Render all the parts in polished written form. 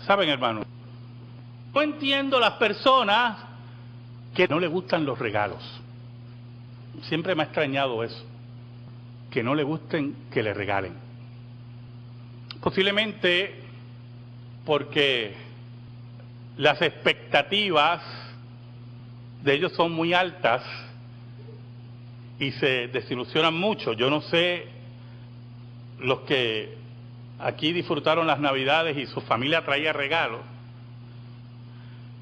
¿Saben, hermano? No entiendo las personas que no les gustan los regalos. Siempre me ha extrañado eso, que no le gusten que le regalen. Posiblemente porque las expectativas de ellos son muy altas y se desilusionan mucho. Yo no sé los que aquí disfrutaron las Navidades y su familia traía regalos.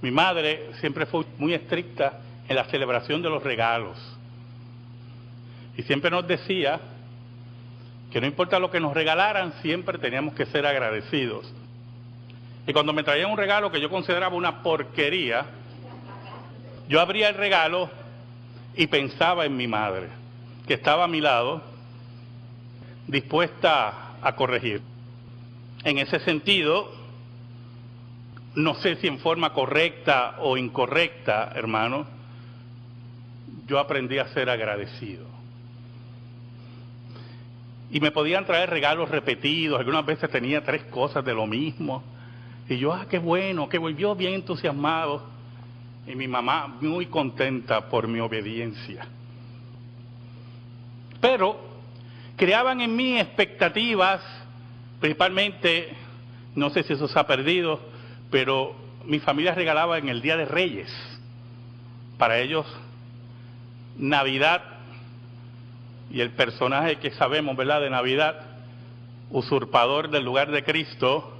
Mi madre siempre fue muy estricta en la celebración de los regalos y siempre nos decía que no importa lo que nos regalaran, siempre teníamos que ser agradecidos. Y cuando me traían un regalo que yo consideraba una porquería, yo abría el regalo y pensaba en mi madre, que estaba a mi lado, dispuesta a corregir. En ese sentido, no sé si en forma correcta o incorrecta, hermano, yo aprendí a ser agradecido. Y me podían traer regalos repetidos, algunas veces tenía 3 cosas de lo mismo. Y yo, qué bueno, que volvió bien entusiasmado. Y mi mamá muy contenta por mi obediencia. Pero creaban en mí expectativas, principalmente, no sé si eso se ha perdido, pero mi familia regalaba en el Día de Reyes. Para ellos, Navidad, y el personaje que sabemos, ¿verdad?, de Navidad, usurpador del lugar de Cristo,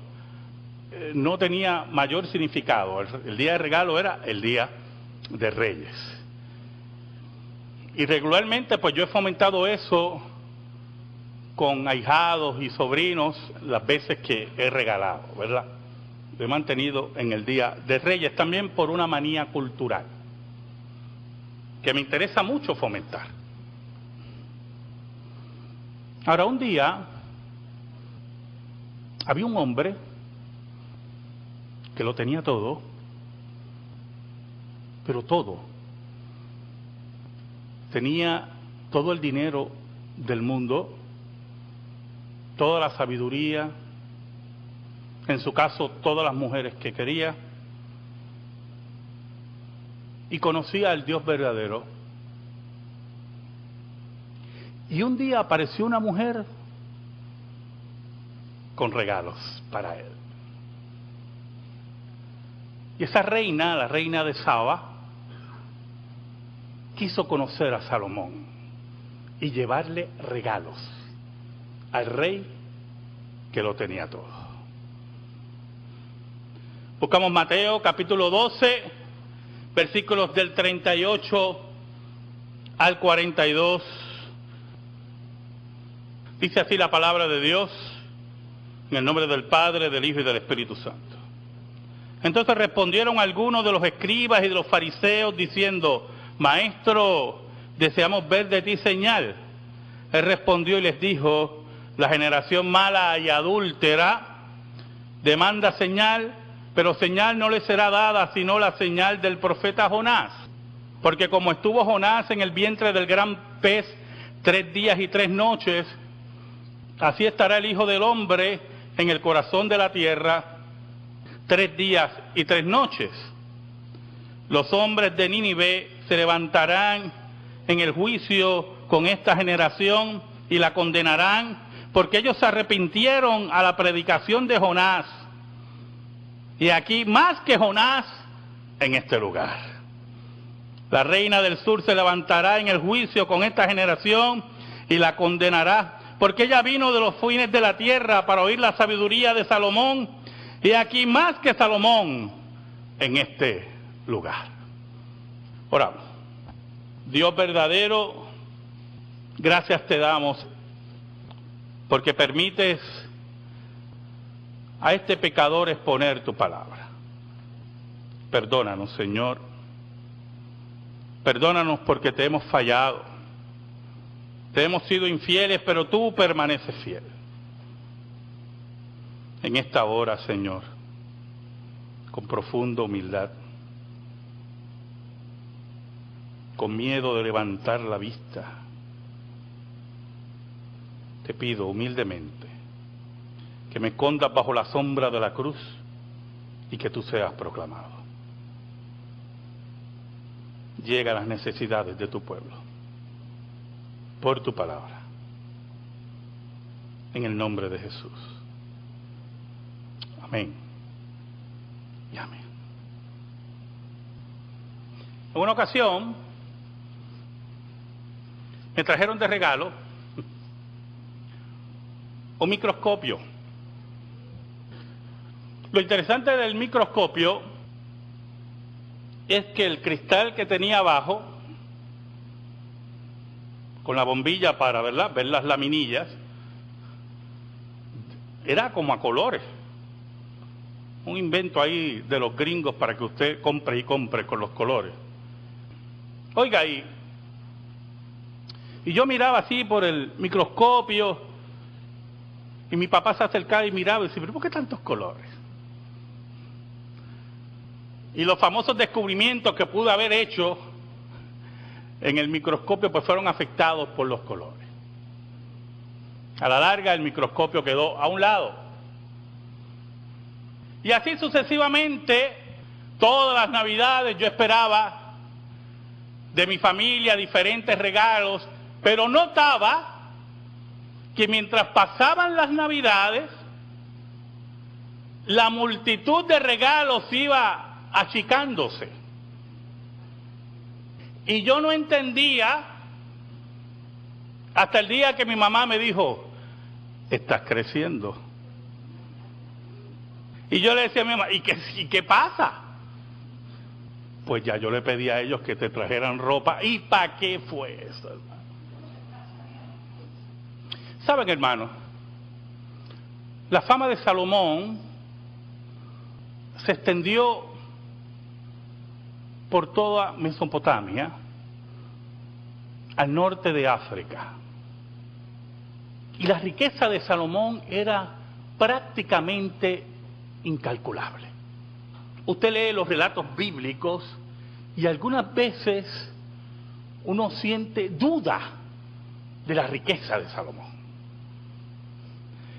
no tenía mayor significado. El día de regalo era el Día de Reyes. Y regularmente, pues yo he fomentado eso con ahijados y sobrinos las veces que he regalado, ¿verdad? Lo he mantenido en el Día de Reyes, también por una manía cultural que me interesa mucho fomentar. Ahora, un día había un hombre que lo tenía todo, pero todo. Tenía todo el dinero del mundo, toda la sabiduría, en su caso todas las mujeres que quería, y conocía al Dios verdadero. Y un día apareció una mujer con regalos para él. Y esa reina, la reina de Saba, quiso conocer a Salomón y llevarle regalos al rey que lo tenía todo. Buscamos Mateo capítulo 12, versículos del 38 al 42. Dice así la palabra de Dios, en el nombre del Padre, del Hijo y del Espíritu Santo. Entonces respondieron algunos de los escribas y de los fariseos diciendo: Maestro, deseamos ver de ti señal. Él respondió y les dijo: la generación mala y adúltera demanda señal, pero señal no le será dada sino la señal del profeta Jonás. Porque como estuvo Jonás en el vientre del gran pez 3 días y 3 noches, así estará el Hijo del Hombre en el corazón de la tierra 3 días y 3 noches. Los hombres de Nínive se levantarán en el juicio con esta generación y la condenarán, porque ellos se arrepintieron a la predicación de Jonás. Y aquí más que Jonás en este lugar. La reina del sur se levantará en el juicio con esta generación y la condenará, porque ella vino de los fines de la tierra para oír la sabiduría de Salomón, y aquí más que Salomón en este lugar. Oramos. Dios verdadero, gracias te damos porque permites a este pecador exponer tu palabra. Perdónanos, Señor. Perdónanos porque te hemos fallado. Te hemos sido infieles, pero tú permaneces fiel. En esta hora, Señor, con profunda humildad, con miedo de levantar la vista, te pido humildemente que me escondas bajo la sombra de la cruz y que tú seas proclamado. Llega a las necesidades de tu pueblo por tu palabra. En el nombre de Jesús. Amén. Y amén. En una ocasión me trajeron de regalo un microscopio. Lo interesante del microscopio es que el cristal que tenía abajo, con la bombilla para ver las laminillas, era como a colores. Un invento ahí de los gringos para que usted compre y compre con los colores. Oiga, y yo miraba así por el microscopio, y mi papá se acercaba y miraba y decía, ¿pero por qué tantos colores? Y los famosos descubrimientos que pude haber hecho en el microscopio pues fueron afectados por los colores. A la larga el microscopio quedó a un lado. Y así sucesivamente, todas las navidades yo esperaba de mi familia diferentes regalos, pero notaba que mientras pasaban las navidades, la multitud de regalos iba achicándose. Y yo no entendía hasta el día que mi mamá me dijo, estás creciendo. Y yo le decía a mi mamá, ¿y qué pasa? Pues ya yo le pedí a ellos que te trajeran ropa. ¿Y para qué fue eso, hermano? ¿Saben, hermano? La fama de Salomón se extendió por toda Mesopotamia, al norte de África. Y la riqueza de Salomón era prácticamente incalculable. Usted lee los relatos bíblicos y algunas veces uno siente duda de la riqueza de Salomón.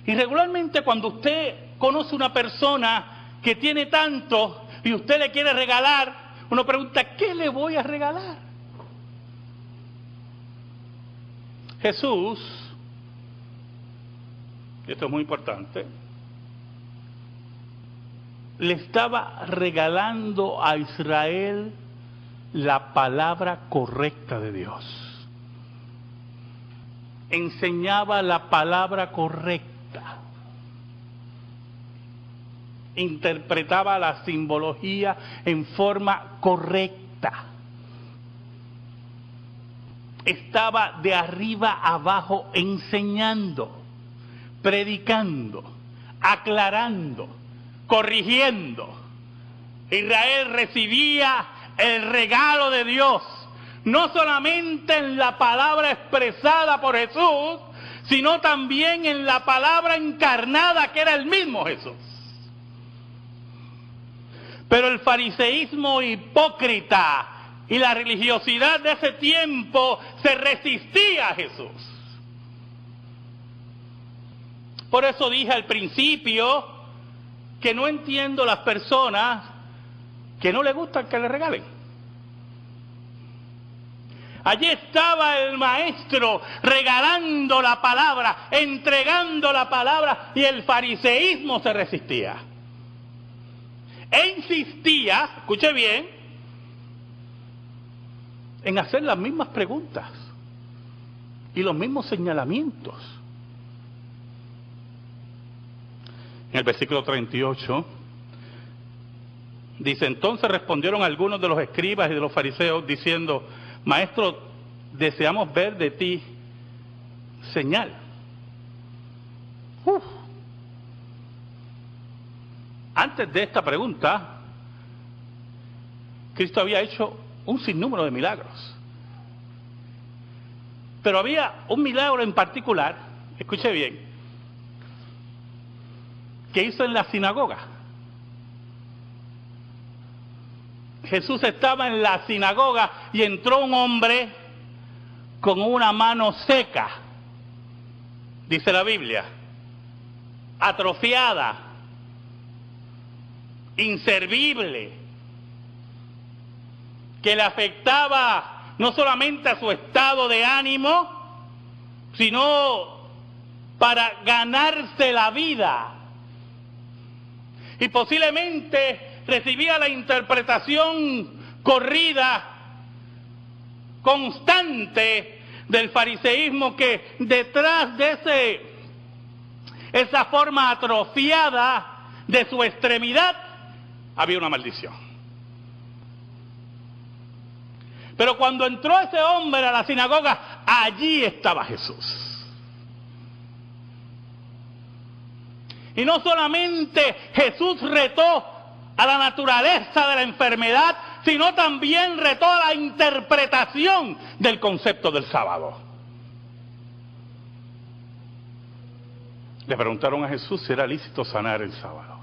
Y regularmente cuando usted conoce una persona que tiene tanto y usted le quiere regalar, uno pregunta, ¿qué le voy a regalar? Jesús, y esto es muy importante, le estaba regalando a Israel la palabra correcta de Dios. Enseñaba la palabra correcta. Interpretaba la simbología en forma correcta. Estaba de arriba abajo enseñando, predicando, aclarando, corrigiendo. Israel recibía el regalo de Dios, no solamente en la palabra expresada por Jesús, sino también en la palabra encarnada que era el mismo Jesús. Pero el fariseísmo hipócrita y la religiosidad de ese tiempo se resistía a Jesús. Por eso dije al principio que no entiendo las personas que no les gusta que le regalen. Allí estaba el maestro regalando la palabra, entregando la palabra, y el fariseísmo se resistía. E insistía, escuche bien, en hacer las mismas preguntas y los mismos señalamientos. En el versículo 38 dice, entonces respondieron algunos de los escribas y de los fariseos diciendo, Maestro, deseamos ver de ti señal. Antes de esta pregunta, Cristo había hecho un sinnúmero de milagros. Pero había un milagro en particular, escuche bien, que hizo en la sinagoga. Jesús estaba en la sinagoga y entró un hombre con una mano seca, dice la Biblia, atrofiada, inservible, que le afectaba no solamente a su estado de ánimo, sino para ganarse la vida. Y posiblemente recibía la interpretación corrida, constante del fariseísmo, que detrás de esa forma atrofiada de su extremidad había una maldición. Pero cuando entró ese hombre a la sinagoga, allí estaba Jesús. Y no solamente Jesús retó a la naturaleza de la enfermedad, sino también retó a la interpretación del concepto del sábado. Le preguntaron a Jesús si era lícito sanar el sábado.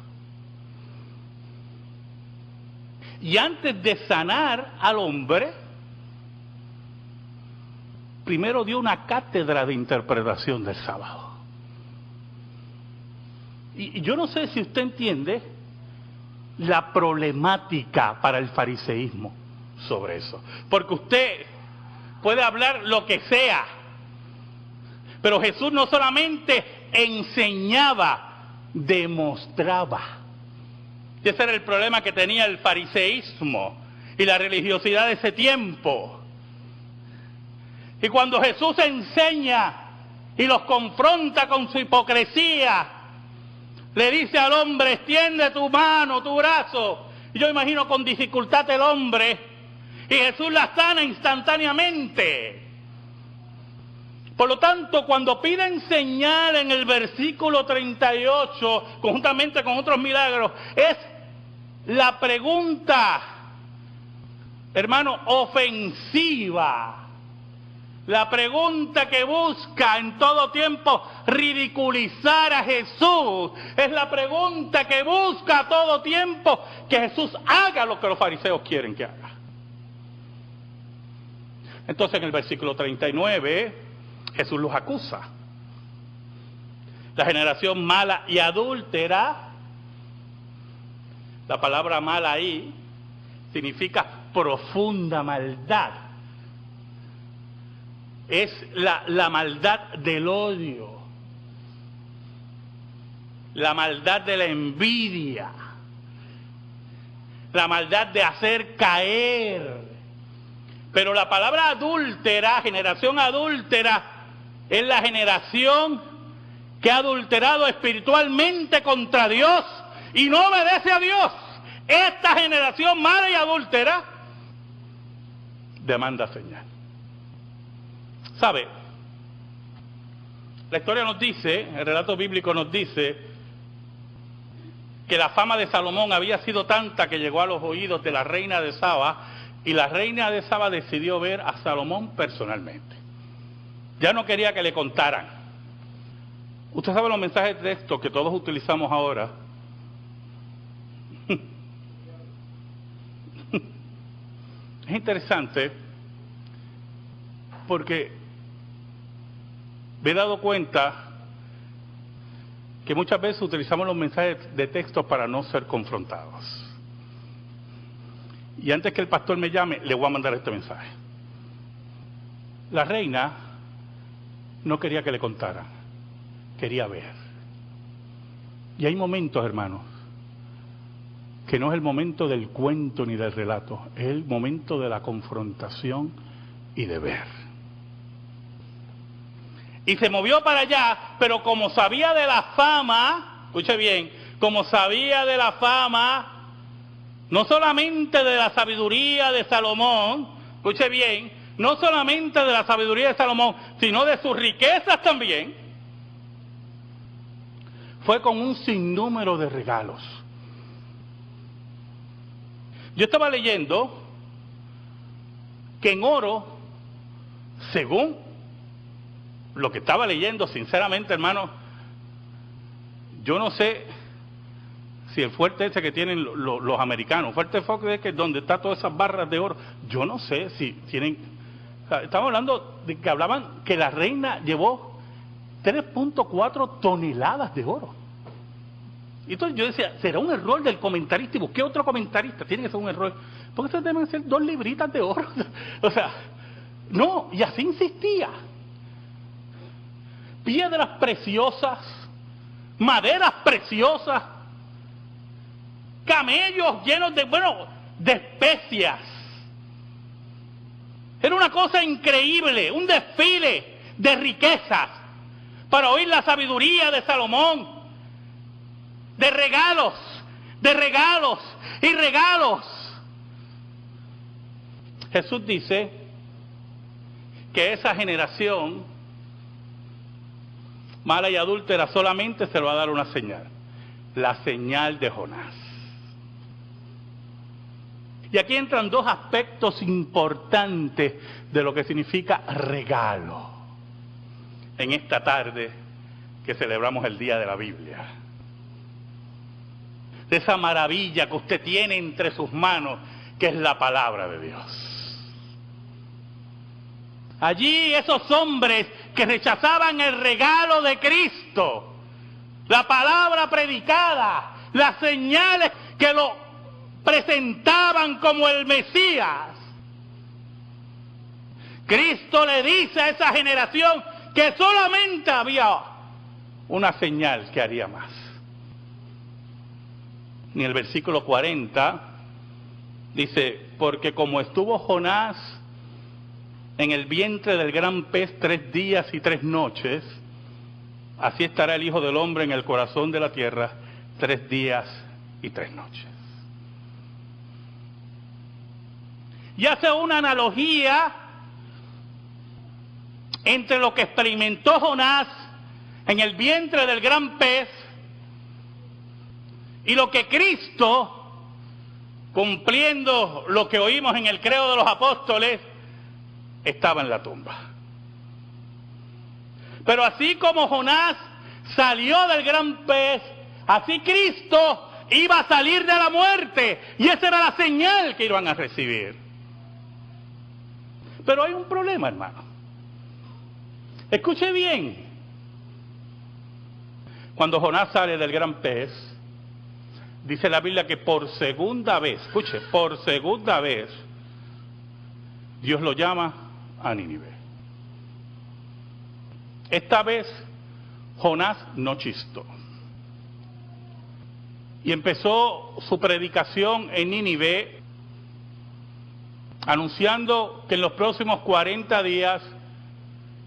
Y antes de sanar al hombre, primero dio una cátedra de interpretación del sábado. Y yo no sé si usted entiende la problemática para el fariseísmo sobre eso. Porque usted puede hablar lo que sea, pero Jesús no solamente enseñaba, demostraba. Y ese era el problema que tenía el fariseísmo y la religiosidad de ese tiempo. Y cuando Jesús enseña y los confronta con su hipocresía, le dice al hombre: extiende tu mano, tu brazo. Y yo imagino con dificultad el hombre, y Jesús la sana instantáneamente. Por lo tanto, cuando pide enseñar en el versículo 38, conjuntamente con otros milagros, es la pregunta, hermano, ofensiva. La pregunta que busca en todo tiempo ridiculizar a Jesús. Es la pregunta que busca a todo tiempo que Jesús haga lo que los fariseos quieren que haga. Entonces en el versículo 39, Jesús los acusa. La generación mala y adúltera, la palabra mala ahí significa profunda maldad. Es la maldad del odio, la maldad de la envidia, la maldad de hacer caer. Pero la palabra adúltera, generación adúltera, es la generación que ha adulterado espiritualmente contra Dios y no obedece a Dios. Esta generación mala y adúltera demanda señal. ¿Sabe? La historia nos dice, el relato bíblico nos dice, que la fama de Salomón había sido tanta que llegó a los oídos de la reina de Saba, y la reina de Saba decidió ver a Salomón personalmente. Ya no quería que le contaran. Usted sabe los mensajes de texto que todos utilizamos ahora. Es interesante porque me he dado cuenta que muchas veces utilizamos los mensajes de texto para no ser confrontados. Y antes que el pastor me llame, le voy a mandar este mensaje. La reina no quería que le contaran, quería ver. Y hay momentos, hermanos, que no es el momento del cuento ni del relato, es el momento de la confrontación y de ver. Y se movió para allá, pero como sabía de la fama, escuche bien, como sabía de la fama, no solamente de la sabiduría de Salomón, escuche bien, no solamente de la sabiduría de Salomón, sino de sus riquezas también, fue con un sinnúmero de regalos. Yo estaba leyendo que en oro, según lo que estaba leyendo, sinceramente, hermano, yo no sé si el fuerte ese que tienen los americanos, fuerte Fox, es que donde está todas esas barras de oro, yo no sé si tienen, o sea, estamos hablando de que hablaban que la reina llevó 3.4 toneladas de oro. Y entonces yo decía, ¿será un error del comentarista? Y busqué otro comentarista, tiene que ser un error. Porque eso deben ser 2 libritas de oro. O sea, no, y así insistía. Piedras preciosas, maderas preciosas, camellos llenos de especias. Era una cosa increíble, un desfile de riquezas para oír la sabiduría de Salomón, de regalos y regalos. Jesús dice que esa generación mala y adúltera solamente se le va a dar una señal, la señal de Jonás. Y aquí entran 2 aspectos importantes de lo que significa regalo en esta tarde que celebramos el Día de la Biblia. De esa maravilla que usted tiene entre sus manos, que es la palabra de Dios. Allí esos hombres que rechazaban el regalo de Cristo, la palabra predicada, las señales que lo presentaban como el Mesías. Cristo le dice a esa generación que solamente había una señal que haría más. En el versículo 40 dice, porque como estuvo Jonás en el vientre del gran pez 3 días y 3 noches, así estará el Hijo del Hombre en el corazón de la tierra 3 días y 3 noches. Y hace una analogía entre lo que experimentó Jonás en el vientre del gran pez y lo que Cristo, cumpliendo lo que oímos en el credo de los apóstoles, estaba en la tumba. Pero así como Jonás salió del gran pez, así Cristo iba a salir de la muerte, y esa era la señal que iban a recibir. Pero hay un problema, hermano. Escuche bien. Cuando Jonás sale del gran pez, dice la Biblia que por segunda vez, escuche, por segunda vez, Dios lo llama a Nínive. Esta vez Jonás no chistó. Y empezó su predicación en Nínive, anunciando que en los próximos 40 días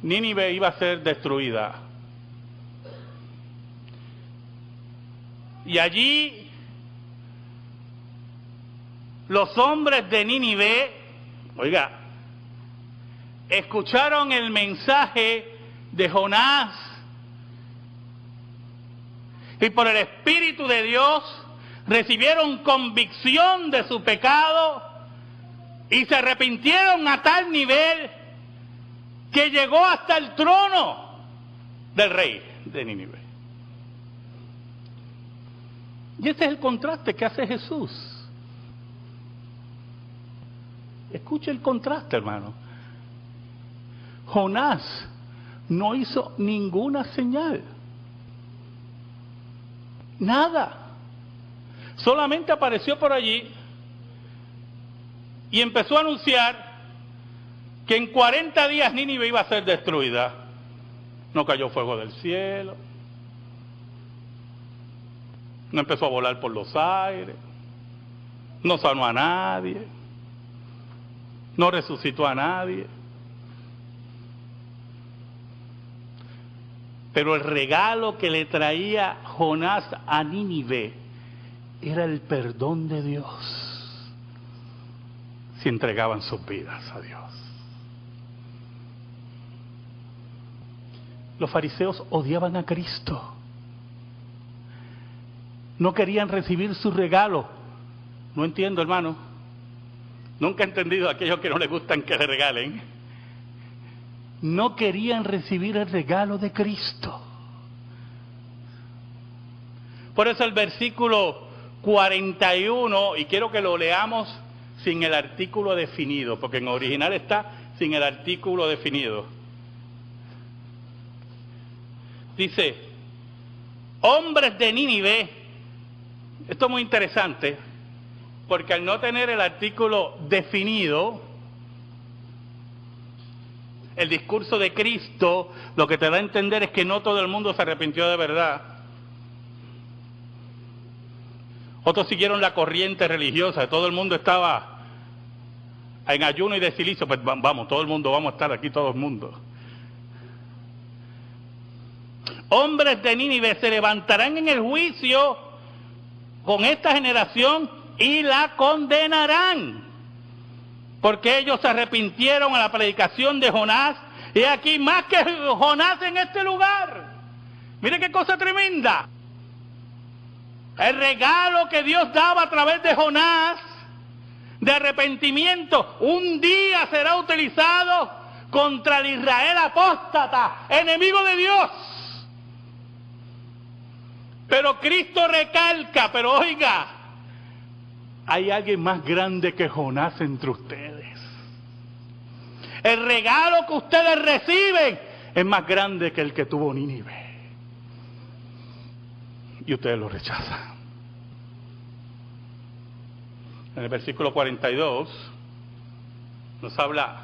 Nínive iba a ser destruida. Y allí los hombres de Nínive, oiga, escucharon el mensaje de Jonás y por el Espíritu de Dios recibieron convicción de su pecado y se arrepintieron a tal nivel que llegó hasta el trono del rey de Nínive. Y ese es el contraste que hace Jesús. Escuche el contraste, hermano. Jonás no hizo ninguna señal. Nada. Solamente apareció por allí y empezó a anunciar que en 40 días Nínive iba a ser destruida. No cayó fuego del cielo. No empezó a volar por los aires. No sanó a nadie. No resucitó a nadie. Pero el regalo que le traía Jonás a Nínive era el perdón de Dios si entregaban sus vidas a Dios. Los fariseos odiaban a Cristo. No querían recibir su regalo. No entiendo, hermano. Nunca he entendido a aquellos que no les gustan que le regalen. No querían recibir el regalo de Cristo. Por eso el versículo 41, y quiero que lo leamos sin el artículo definido, porque en original está sin el artículo definido. Dice, hombres de Nínive, Esto es muy interesante, porque al no tener el artículo definido, el discurso de Cristo lo que te da a entender es que no todo el mundo se arrepintió de verdad. Otros siguieron la corriente religiosa, todo el mundo estaba en ayuno y de silicio, pues vamos, todo el mundo, vamos a estar aquí todo el mundo. Hombres de Nínive se levantarán en el juicio con esta generación y la condenarán, porque ellos se arrepintieron a la predicación de Jonás, y aquí más que Jonás en este lugar. Mire qué cosa tremenda. El regalo que Dios daba a través de Jonás, de arrepentimiento, un día será utilizado contra el Israel apóstata, enemigo de Dios. Pero Cristo recalca, pero oiga, hay alguien más grande que Jonás entre ustedes. El regalo que ustedes reciben es más grande que el que tuvo Nínive. Y ustedes lo rechazan. En el versículo 42 nos habla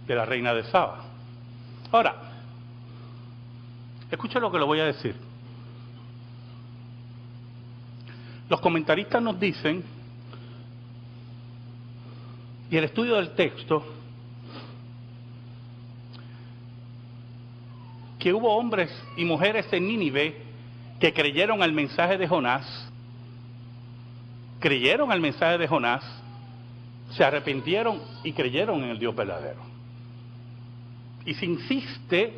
de la reina de Saba. Ahora, escuchen lo que le voy a decir. Los comentaristas nos dicen, y el estudio del texto, que hubo hombres y mujeres en Nínive que creyeron al mensaje de Jonás, se arrepintieron y creyeron en el Dios verdadero. Y se insiste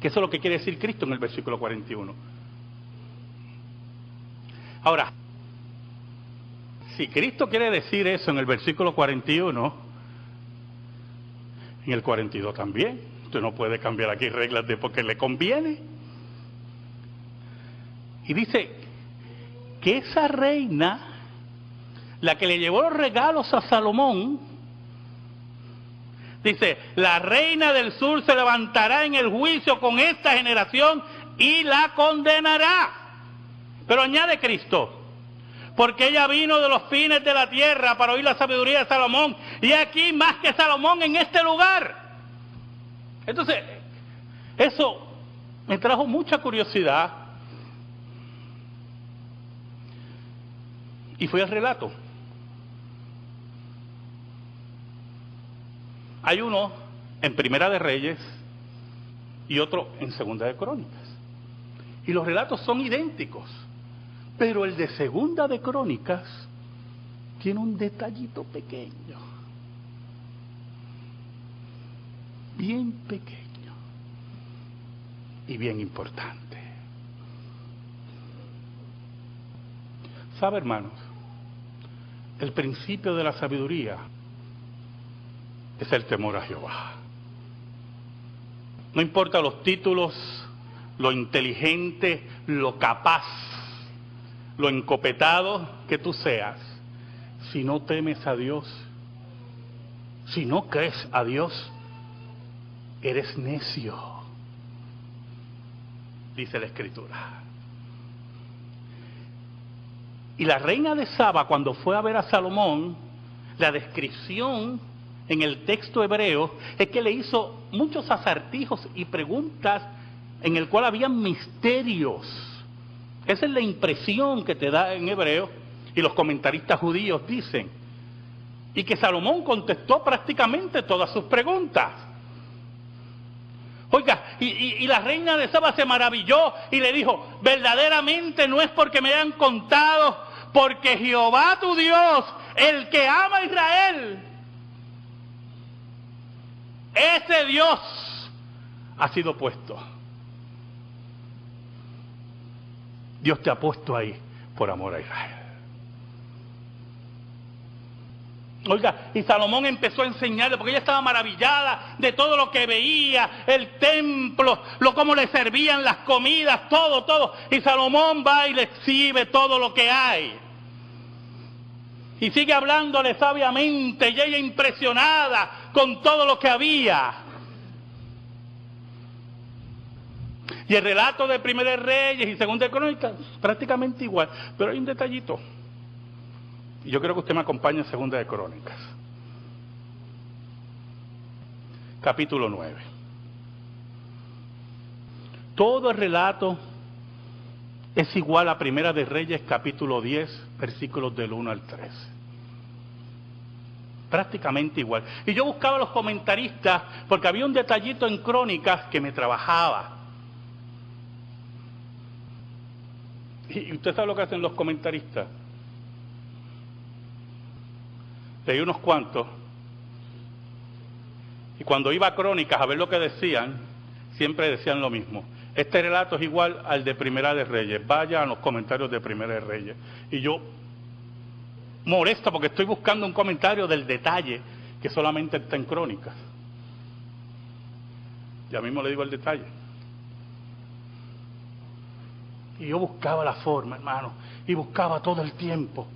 que eso es lo que quiere decir Cristo en el versículo 41. Ahora, si Cristo quiere decir eso en el versículo 41, en el 42 también. Usted no puede cambiar aquí reglas de porque le conviene. Y dice que esa reina, la que le llevó los regalos a Salomón, dice, la reina del sur se levantará en el juicio con esta generación y la condenará. Pero añade Cristo, porque ella vino de los fines de la tierra para oír la sabiduría de Salomón, y aquí más que Salomón en este lugar. Entonces, eso me trajo mucha curiosidad, y fui al relato. Hay uno en Primera de Reyes y otro en Segunda de Crónicas, y los relatos son idénticos. Pero el de Segunda de Crónicas tiene un detallito pequeño, bien pequeño y bien importante. ¿Sabe, hermanos? El principio de la sabiduría es el temor a Jehová. No importa los títulos, lo inteligente, lo capaz, lo encopetado que tú seas, si no temes a Dios, si no crees a Dios, eres necio, dice la Escritura. Y la reina de Saba, cuando fue a ver a Salomón, la descripción en el texto hebreo es que le hizo muchos acertijos y preguntas en el cual había misterios. Esa es la impresión que te da en hebreo, y los comentaristas judíos dicen, y que Salomón contestó prácticamente todas sus preguntas. Oiga, y la reina de Saba se maravilló y le dijo, verdaderamente no es porque me hayan contado, porque Jehová tu Dios, el que ama a Israel, ese Dios ha sido puesto. Dios te ha puesto ahí por amor a Israel. Oiga, y Salomón empezó a enseñarle, porque ella estaba maravillada de todo lo que veía, el templo, cómo le servían las comidas, todo. Y Salomón va y le exhibe todo lo que hay. Y sigue hablándole sabiamente, y ella impresionada con todo lo que había. Y el relato de Primera de Reyes y Segunda de Crónicas, prácticamente igual. Pero hay un detallito. Y yo creo que usted me acompaña en Segunda de Crónicas. Capítulo 9. Todo el relato es igual a Primera de Reyes, capítulo 10, versículos del 1 al 13. Prácticamente igual. Y yo buscaba a los comentaristas porque había un detallito en Crónicas que me trabajaba. ¿Y usted sabe lo que hacen los comentaristas? Leí unos cuantos. Y cuando iba a Crónicas a ver lo que decían, siempre decían lo mismo. Este relato es igual al de Primera de Reyes. Vaya a los comentarios de Primera de Reyes. Y yo, molesto porque estoy buscando un comentario del detalle que solamente está en Crónicas. Ya mismo le digo el detalle. Y yo buscaba la forma, hermano, y buscaba todo el tiempo.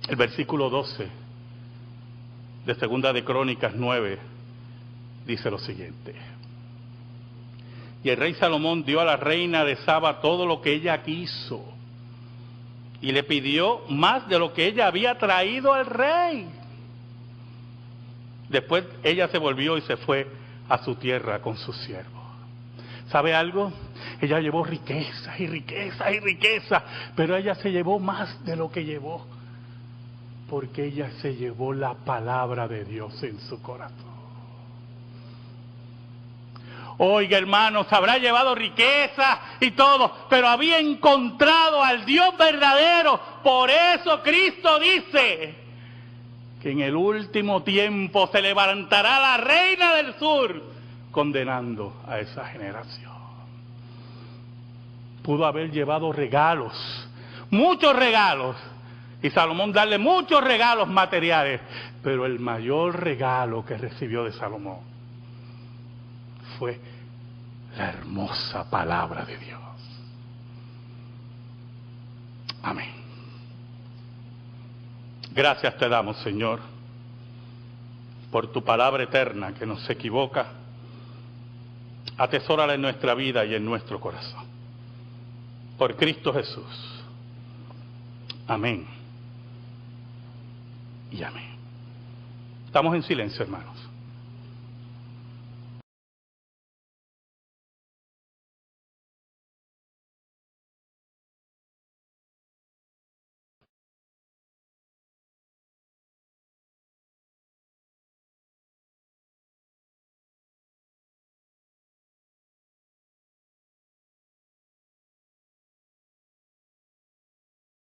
El versículo 12 de Segunda de Crónicas 9 dice lo siguiente: y el rey Salomón dio a la reina de Saba todo lo que ella quiso, y le pidió más de lo que ella había traído al rey. Después ella se volvió y se fue a su tierra con sus siervos. ¿Sabe algo? Ella llevó riquezas y riquezas y riquezas, pero ella se llevó más de lo que llevó, porque ella se llevó la palabra de Dios en su corazón. Oiga, hermanos, habrá llevado riqueza y todo, pero había encontrado al Dios verdadero. Por eso Cristo dice que en el último tiempo se levantará la reina del sur, condenando a esa generación. Pudo haber llevado regalos, muchos regalos, y Salomón darle muchos regalos materiales, pero el mayor regalo que recibió de Salomón fue la hermosa palabra de Dios. Amén. Gracias te damos, Señor, por tu palabra eterna que no se equivoca. Atesórala en nuestra vida y en nuestro corazón. Por Cristo Jesús. Amén. Y amén. Estamos en silencio, hermanos.